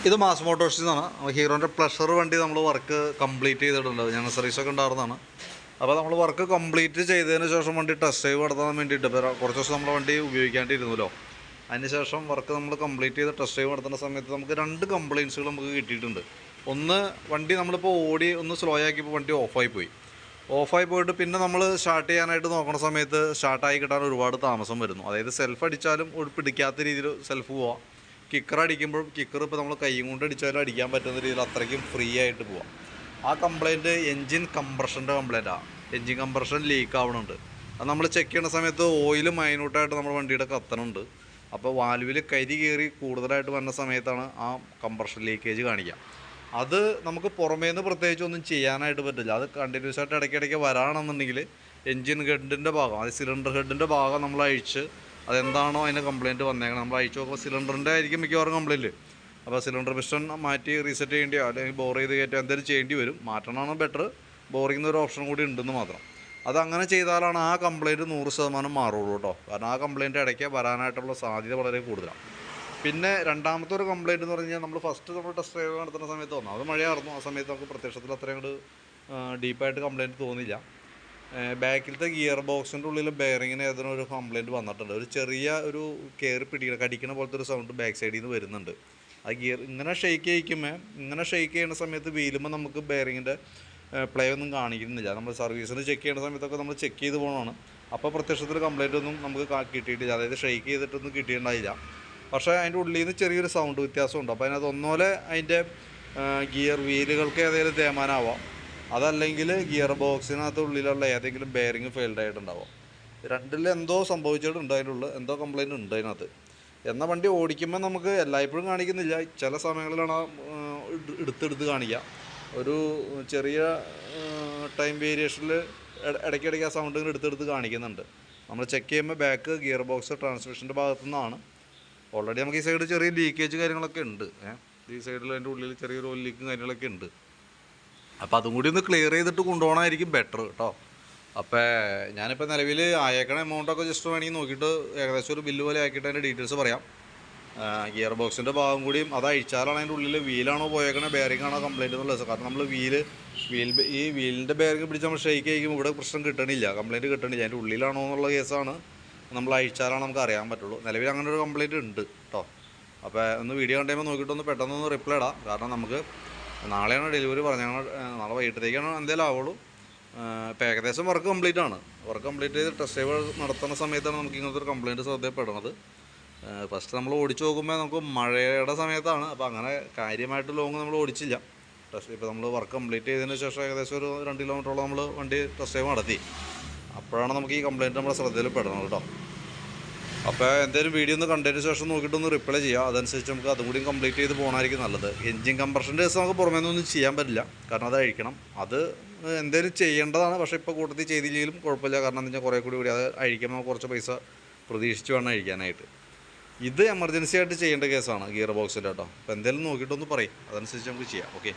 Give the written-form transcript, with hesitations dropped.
ഇത് മാസ് മോട്ടോഴ്സിൽ നിന്നാണ്. ഹീറോൻ്റെ പ്ലഷർ വണ്ടി നമ്മൾ വർക്ക് കംപ്ലീറ്റ് ചെയ്തിട്ടുണ്ട്. ഞങ്ങൾ സർവീസൊക്കെ ഉണ്ടായിരുന്നതാണ്. അപ്പോൾ നമ്മൾ വർക്ക് കംപ്ലീറ്റ് ചെയ്തതിന് ശേഷം വണ്ടി ടെസ്റ്റ് ഡ്രൈവ് നടത്താൻ വേണ്ടിയിട്ട് കുറച്ച് ദിവസം നമ്മൾ വണ്ടി ഉപയോഗിക്കാണ്ടിരുന്നല്ലോ. അതിന് ശേഷം വർക്ക് നമ്മൾ കംപ്ലീറ്റ് ചെയ്ത് ടെസ്റ്റ് ഡ്രൈവ് നടത്തുന്ന സമയത്ത് നമുക്ക് 2 കംപ്ലയിൻസുകൾ നമുക്ക് കിട്ടിയിട്ടുണ്ട്. ഒന്ന്, വണ്ടി നമ്മളിപ്പോൾ ഓടി ഒന്ന് സ്ലോ ആക്കിയപ്പോൾ വണ്ടി ഓഫായി പോയിട്ട് പിന്നെ നമ്മൾ സ്റ്റാർട്ട് ചെയ്യാനായിട്ട് നോക്കുന്ന സമയത്ത് സ്റ്റാർട്ടായി കിട്ടാൻ ഒരുപാട് താമസം വരുന്നു. അതായത് സെൽഫ് അടിച്ചാലും പിടിക്കാത്ത രീതിയിൽ സെൽഫ് പോവാം. കിക്കർ അടിക്കുമ്പോൾ കിക്കർ ഇപ്പോൾ നമ്മൾ കൈ കൊണ്ട് അടിച്ചാലും അടിക്കാൻ പറ്റുന്ന രീതിയിൽ അത്രയ്ക്കും ഫ്രീ ആയിട്ട് പോവാം. ആ കംപ്ലയിൻറ്റ് എൻജിൻ കംപ്രഷൻ്റെ കംപ്ലയിൻറ്റാണ്. എൻജിൻ കംപ്രഷൻ ലീക്ക് ആവുന്നുണ്ട്. അത് നമ്മൾ ചെക്ക് ചെയ്യുന്ന സമയത്ത് ഓയിൽ മൈന്യൂട്ടായിട്ട് നമ്മുടെ വണ്ടിയുടെ കത്തണുണ്ട്. അപ്പോൾ വാൽവിൽ കരി കയറി കൂടുതലായിട്ട് വരുന്ന സമയത്താണ് ആ കംപ്രഷൻ ലീക്കേജ് കാണിക്കുക. അത് നമുക്ക് പുറമേ നിന്ന് പ്രത്യേകിച്ച് ഒന്നും ചെയ്യാനായിട്ട് പറ്റില്ല. അത് കണ്ടിന്യൂസ് ആയിട്ട് ഇടയ്ക്കിടയ്ക്ക് വരാണെന്നുണ്ടെങ്കിൽ എൻജിൻ ഹെഡിൻ്റെ ഭാഗം, അത് സിലിണ്ടർ ഹെഡിൻ്റെ ഭാഗം നമ്മൾ അഴിച്ച് അതെന്താണോ അതിന് കംപ്ലയിൻറ്റ് വന്നേക്കണം നമ്മൾ അഴിച്ച് നോക്കുമ്പോൾ സിലിണ്ടറിൻ്റെ ആയിരിക്കും മിക്കവാറും കംപ്ലയിൻറ്റ്. അപ്പോൾ സിലിണ്ടർ പിസ്റ്റൺ മാറ്റി റീസെറ്റ് ചെയ്യേണ്ടിയോ അല്ലെങ്കിൽ ബോർ ചെയ്ത് കയറ്റി എന്തെങ്കിലും ചെയ്യേണ്ടി വരും. മാറ്റണമാണ് ബെറ്റർ. ബോറിംഗ് ഒരു ഓപ്ഷൻ കൂടി ഉണ്ടെന്ന് മാത്രം. അതങ്ങനെ ചെയ്താലാണ് ആ കംപ്ലയിൻറ്റ് 100% മാറുള്ളൂ കേട്ടോ. കാരണം ആ കംപ്ലയിൻറ്റ് ഇടയ്ക്ക് വരാനായിട്ടുള്ള സാധ്യത വളരെ കൂടുതലാണ്. പിന്നെ രണ്ടാമത്തെ ഒരു കംപ്ലയിൻറ്റ് എന്ന് പറഞ്ഞാൽ നമ്മൾ ഫസ്റ്റ് നമ്മൾ ടെസ്റ്റ് ഡ്രൈവ് നടത്തുന്ന സമയത്ത് വന്നു, അത് മഴയായിരുന്നു. ആ സമയത്ത് നമുക്ക് പ്രത്യക്ഷത്തിൽ അത്രയും അങ്ങോട്ട് ഡീപ്പായിട്ട് കംപ്ലയിൻറ്റ് തോന്നിയില്ല. ബാക്കിലത്തെ ഗിയർ ബോക്സിൻ്റെ ഉള്ളിൽ ബെയറിങ്ങിന് ഏതെങ്കിലും ഒരു കംപ്ലയിൻറ്റ് വന്നിട്ടുണ്ട്. ഒരു ചെറിയ ഒരു കയറി കടിക്കണ പോലത്തെ ഒരു സൗണ്ട് ബാക്ക് സൈഡിൽ നിന്ന് വരുന്നുണ്ട്. ആ ഗിയർ ഇങ്ങനെ ഷെയ്ക്ക് ചെയ്യുന്ന സമയത്ത് വീലുമ്പോൾ നമുക്ക് ബെയറിങ്ങിൻ്റെ പ്ലേ ഒന്നും കാണിക്കുന്നില്ല. നമ്മൾ സർവീസിന് ചെക്ക് ചെയ്യുന്ന സമയത്തൊക്കെ നമ്മൾ ചെക്ക് ചെയ്ത് പോകണമാണ്. അപ്പോൾ പ്രത്യക്ഷത്തിൽ കംപ്ലയിൻ്റ് ഒന്നും നമുക്ക് കിട്ടിയിട്ടില്ല. അതായത് ഷെയ്ക്ക് ചെയ്തിട്ടൊന്നും കിട്ടിയിട്ടുണ്ടായില്ല. പക്ഷേ അതിൻ്റെ ഉള്ളിൽ നിന്ന് ചെറിയൊരു സൗണ്ട് വ്യത്യാസമുണ്ട്. അപ്പോൾ അതിനകത്ത് ഒന്നുപോലെ അതിൻ്റെ ഗിയർ വീലുകൾക്ക് ഏതെങ്കിലും തേമാനാവാം, അതല്ലെങ്കിൽ ഗിയർ ബോക്സിനകത്ത് ഉള്ളിലുള്ള ഏതെങ്കിലും ബെയറിങ് ഫെയിൽഡ് ആയിട്ടുണ്ടാവാം. രണ്ടിൽ എന്തോ സംഭവിച്ചിട്ടുണ്ട്. അതിൻ്റെ ഉള്ളിൽ എന്തോ കംപ്ലയിൻറ്റ് ഉണ്ട് അതിനകത്ത്. എന്നാൽ വണ്ടി ഓടിക്കുമ്പോൾ നമുക്ക് എല്ലായ്പ്പോഴും കാണിക്കുന്നില്ല. ചില സമയങ്ങളിലാണ് എടുത്ത് കാണിക്കുക. ഒരു ചെറിയ ടൈം വേരിയേഷനിൽ ഇടയ്ക്കിടയ്ക്ക് ആ സൗണ്ട് എടുത്ത് കാണിക്കുന്നുണ്ട്. നമ്മൾ ചെക്ക് ചെയ്യുമ്പോൾ ബാക്ക് ഗിയർ ബോക്സ് ട്രാൻസ്മിഷൻ്റെ ഭാഗത്തു നിന്നാണ്. ഓൾറെഡി നമുക്ക് ഈ സൈഡ് ചെറിയ ലീക്കേജ് കാര്യങ്ങളൊക്കെ ഉണ്ട്. ഈ സൈഡിൽ അതിൻ്റെ ഉള്ളിൽ ചെറിയൊരു ഓയിൽ ലീക്കും കാര്യങ്ങളൊക്കെ ഉണ്ട്. അപ്പോൾ അതും കൂടി ഒന്ന് ക്ലിയർ ചെയ്തിട്ട് കൊണ്ടുപോകണമായിരിക്കും ബെറ്റർ കേട്ടോ. അപ്പോൾ ഞാനിപ്പോൾ നിലവിൽ അയക്കണ എമൗണ്ടൊക്കെ ജസ്റ്റ് വേണമെങ്കിൽ നോക്കിയിട്ട് ഏകദേശം ഒരു ബില്ല് പോലെ ആക്കിയിട്ട് അതിൻ്റെ ഡീറ്റെയിൽസ് പറയാം. ഗിയർ ബോക്സിൻ്റെ ഭാഗം കൂടിയും അത് അഴിച്ചാലാണ് അതിൻ്റെ ഉള്ളിൽ വീലാണോ പോയേക്കണേ ബെയറിംഗ് ആണോ കംപ്ലയിൻ്റ് എന്നുള്ളത്. കാരണം നമ്മൾ ഈ വീലിൻ്റെ ബെയറിംഗ് പിടിച്ച് നമ്മൾ ഷെയ്ക്ക് കഴിക്കുമ്പോൾ ഇവിടെ പ്രശ്നം കിട്ടണില്ല, കംപ്ലയിൻറ്റ് കിട്ടണില്ല. അതിൻ്റെ ഉള്ളിലാണോ എന്നുള്ള കേസാണ് നമ്മൾ അഴിച്ചാലാണ് നമുക്ക് അറിയാൻ പറ്റുള്ളൂ. നിലവിൽ അങ്ങനെ ഒരു കംപ്ലയിൻറ്റ് ഉണ്ട് കേട്ടോ. അപ്പോൾ ഒന്ന് വീഡിയോ കണ്ടുമ്പോൾ നോക്കിയിട്ടൊന്ന് പെട്ടെന്നൊന്ന് റിപ്ലൈ ഇടാം. കാരണം നമുക്ക് നാളെയാണ് ഡെലിവറി പറഞ്ഞാൽ നാളെ വൈകിട്ടത്തേക്കാണ് എന്തെങ്കിലും ആവുള്ളൂ. ഇപ്പോൾ ഏകദേശം വർക്ക് കംപ്ലീറ്റ് ആണ്. വർക്ക് കംപ്ലീറ്റ് ചെയ്ത് ടെസ്റ്റ് ഡ്രൈവ് നടത്തുന്ന സമയത്താണ് നമുക്ക് ഇങ്ങനത്തെ ഒരു കംപ്ലയിൻറ്റ് ശ്രദ്ധയപ്പെടുന്നത്. ഫസ്റ്റ് നമ്മൾ ഓടിച്ച് നോക്കുമ്പോൾ നമുക്ക് മഴയുടെ സമയത്താണ്. അപ്പോൾ അങ്ങനെ കാര്യമായിട്ട് ലോങ് നമ്മൾ ഓടിച്ചില്ല. ഇപ്പോൾ നമ്മൾ വർക്ക് കംപ്ലീറ്റ് ചെയ്തതിന് ശേഷം ഏകദേശം ഒരു 2 കിലോമീറ്ററോളം നമ്മൾ വണ്ടി ടെസ്റ്റ് ഡ്രൈവ് നടത്തി. അപ്പോഴാണ് നമുക്ക് ഈ കംപ്ലയിൻറ്റ് നമ്മുടെ ശ്രദ്ധയിൽ പെടുന്നത് കേട്ടോ. അപ്പോൾ എന്തെങ്കിലും വീഡിയോ ഒന്ന് കണ്ടതിന് ശേഷം നോക്കിയിട്ടൊന്ന് റിപ്ലൈ ചെയ്യുക. അതനുസരിച്ച് നമുക്ക് അതും കൂടി കംപ്ലീറ്റ് ചെയ്ത് പോകണമായിരിക്കും നല്ലത്. എൻജിൻ കംപ്രഷൻ്റെ കേസ് നമുക്ക് പുറമേ നിന്നൊന്നും ചെയ്യാൻ പറ്റില്ല. കാരണം അത് അഴിക്കണം. അത് എന്തെങ്കിലും ചെയ്യേണ്ടതാണ്. പക്ഷേ ഇപ്പോൾ കൂട്ടത്തിൽ ചെയ്തില്ലെങ്കിലും കുഴപ്പമില്ല. കാരണം എന്താ വെച്ചാൽ കുറേ കൂടി അത് അഴിക്കുമ്പോൾ കുറച്ച് പൈസ പ്രതീക്ഷിച്ച് വേണം അഴിക്കാനായിട്ട്. ഇത് എമർജൻസി ആയിട്ട് ചെയ്യേണ്ട കേസാണ് ഗിയർ ബോക്സിൻ്റെ കേട്ടോ. അപ്പോൾ എന്തെങ്കിലും നോക്കിയിട്ടൊന്ന് പറയും, അതനുസരിച്ച് നമുക്ക് ചെയ്യാം. ഓക്കെ.